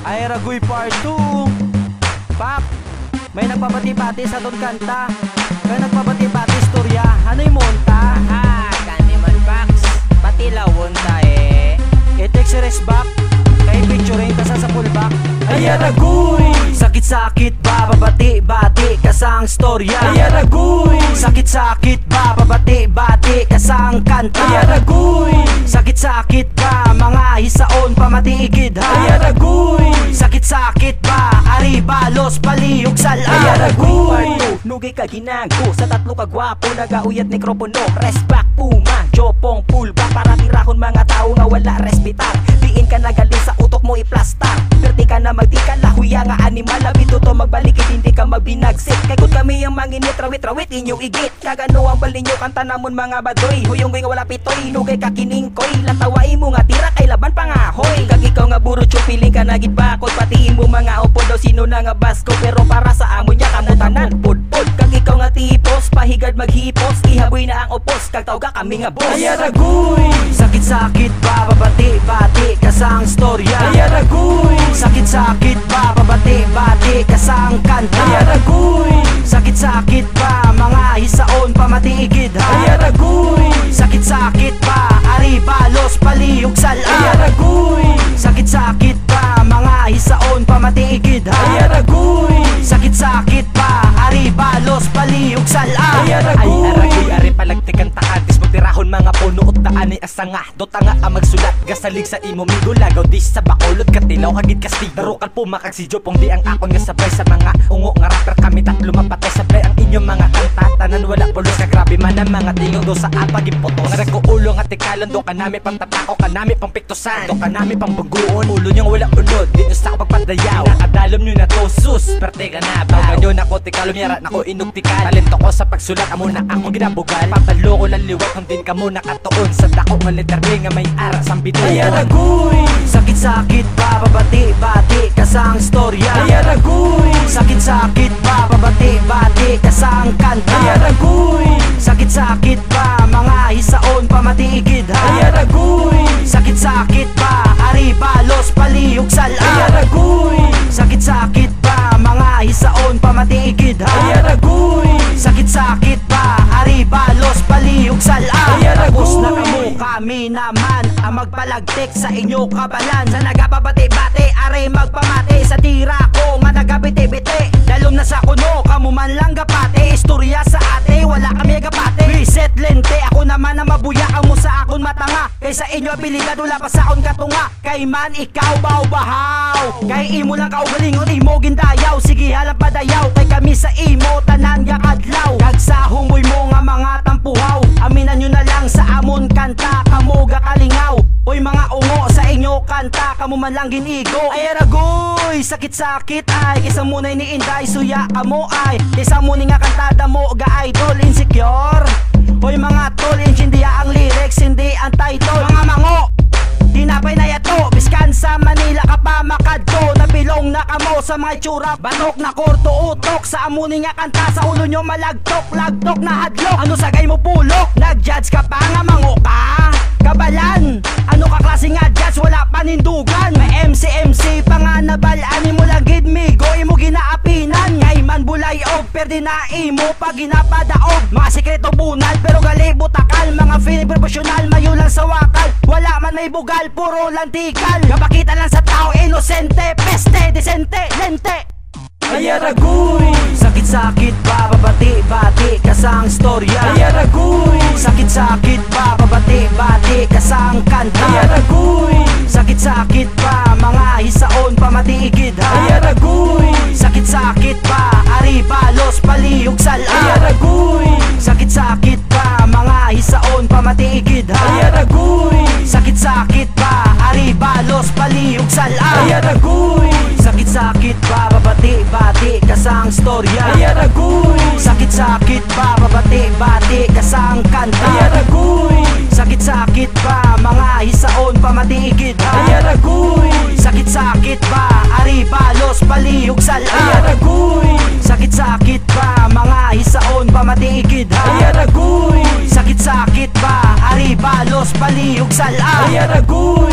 Ay Ragoy Part 2. Pak, may nagpabati-bati sa ton kanta. May nagpabati-bati istorya. Ano'y monta? Ha, kani man Pax. Pati lawon ta I-text si Resback. Kay picturein ka sa pullback. Ay Ragoy, sakit-sakit ba babati-bati kasang storya? ay Ragoy, Sakit-sakit ba babati-bati kasang kanta? ay Ragoy, Sakit-sakit ba mga hisaon pamatigid ha? ay Ragoy, Sakit-sakit ba aribalos paliyog sala? ay Ragoy. Nugay ka ginago sa tatlo ka gwapo. Nagauyat mikropono, Resback, Puma, Jopong, pullback. Para tirahon mga tao nga wala respitar. Diin ka nagaling sa utok mo iplastar. Perti ka na magdika, lahuya nga animal. Labito to magbalikit, hindi ka magbinagsik. Kay kung kami ang manginit, rawit-rawit inyo igit. Kagano ang balinyo, kanta namon mga badoy. Huyong nga wala pitoy, nugay ka kiningkoy. Latawai mo nga tira, kay laban pangahoy. Kag ikaw nga buro piling ka nagit bakod. Patiin mo mga upo daw sino na nga basko. Pero para sa amo niya kamutanan, pudpud. Kag ikaw nga tipos, pahigad maghipos. Ihaboy na ang opos, kag tawga kami nga boss. Ay Ragoy, Sakit-sakit ba babati-bati kasang storya? ay Ragoy, Sakit-sakit ba babati-bati kasang kanta? ay Ragoy, Sakit-sakit ba mga hisaon pamatigid ha? ay Ragoy, Sakit-sakit ba aribalos paliyog sala? ay Ragoy, Sakit-sakit ba mga hisaon pamatigid ha? ay Ragoy, Sakit-sakit ba aribalos paliyog sala? ay Ay Ragoy. aragoy ari palagtikan taadis magtirahon mga puno ut daan ay asanga dota nga ang magsulat gasalig sa imo migo lagaw di sa bakolot katilaw hagit kastigo darukal pumakag si Jopong di ang akon nga sabay sa mga ungo nga rapper kami tatlo mapatay sabay ang inyong mga kanta tanan wala pulos ka grabe man ang mga tingog do sa apagin potos nga ko ulo nga tikalan do kanami pang tatako kanami pang piktusan do kanami pang buguon ulo nyong wala unod di sa ako pagpadayaw nakadalom nyo na to sus perte ka na baw ganyo nako tikalom yara nako inuktikal talento ko sa pagsulat amo na akong ginabugal papalo ko lang liwat kung din ka mo nakatuon sa dako nga letter B nga may ara sang bituon Ay Ragoy, Sakit-sakit ba babati-bati kasang storya? ay Ragoy, Sakit-sakit ba babati-bati kasang kanta? ay Ragoy, Sakit-sakit ba mga hisaon pamatigid ha? ay Ragoy, Sakit-sakit ba aribalos paliyog sala? ay Ragoy, Sakit-sakit ba mga hisaon pamatigid ha? ay Ragoy, Sakit-sakit ba aribalos paliyog sala? Ay Tapos na Ragoy. kamo kami naman ang magpalagtik sa inyo kabalan. Sa nagababati-bati aray magpamati sa tira ko nga nagabiti-biti. Dalom na sa kuno kamo man lang gapate. Istorya sa ate wala kami gapate. Reset lente ako naman ang mabuya mo sa akon matanga. Kay sa inyo abilidad wala pa sa akon katunga. Kay man ikaw baw-bahaw. Kay imo lang kaugalingon imo gindayaw. Sige halang padayaw kay kami sa imo tanan gakadlaw. Kag sa humoy mo nga mga tampuhaw. Aminan nyo na lang sa amon kanta kamo gakalingaw. Oy mga ungo sa inyo kanta kamo man lang ginigo. Ay Ragoy, sakit-sakit ay kaysa munay ni Inday suya kamo ay kaysa muni nga kantada mo ga idol insecure. Oy mga tol intindiya ang lyrics hindi ang title. Mga mango tinapay na yato, biskan sa Manila ka pa makadto. Nabilong na kamo sa mga itsura batok na korto utok. Sa amuni nga kanta sa ulo nyo malagtok. Lagtok na hadlok, ano sagay mo pulok. Nag-judge ka pa nga mango ka kabalan, ano ka klase nga judge wala panindugan. May MC pa nga nabalaan mo lang gidmigo imo ginaapinan. Ngay man bulay og perde na imo pag ginapadaog. Mga sikreto bunal pero gali butakal. Mga feeling professional mayo lang sa wakal. Wala man may bugal puro lantikal. Kapakita lang sa tao inosente, peste, desente, lente. ay Ragoy, Sakit-sakit ba babati-bati kasang storya? ay Ragoy, Sakit-sakit ba babati-bati kasang kanta? ay Ragoy, Sakit-sakit ba mga hisaon pamatigid ha? ay Ragoy, Sakit-sakit ba aribalos paliyog sala? ay Ragoy, Sakit-sakit ba mga hisaon pamatigid ha? ay Ragoy, Sakit-sakit ba aribalos paliyog sala? ay Ragoy, Sakit-sakit ba babati-bati kasang storya? ay Ragoy, Sakit-sakit ba babati-bati kasang kanta? ay Ragoy, Sakit-sakit ba mga hisaon pamatigid ha? ay Ragoy, Sakit-sakit ba aribalos paliyog sala? ay Ragoy, Sakit-sakit ba mga hisaon pamatigid ha? ay Ragoy, Sakit-sakit ba aribalos paliyog sala? ay Ragoy.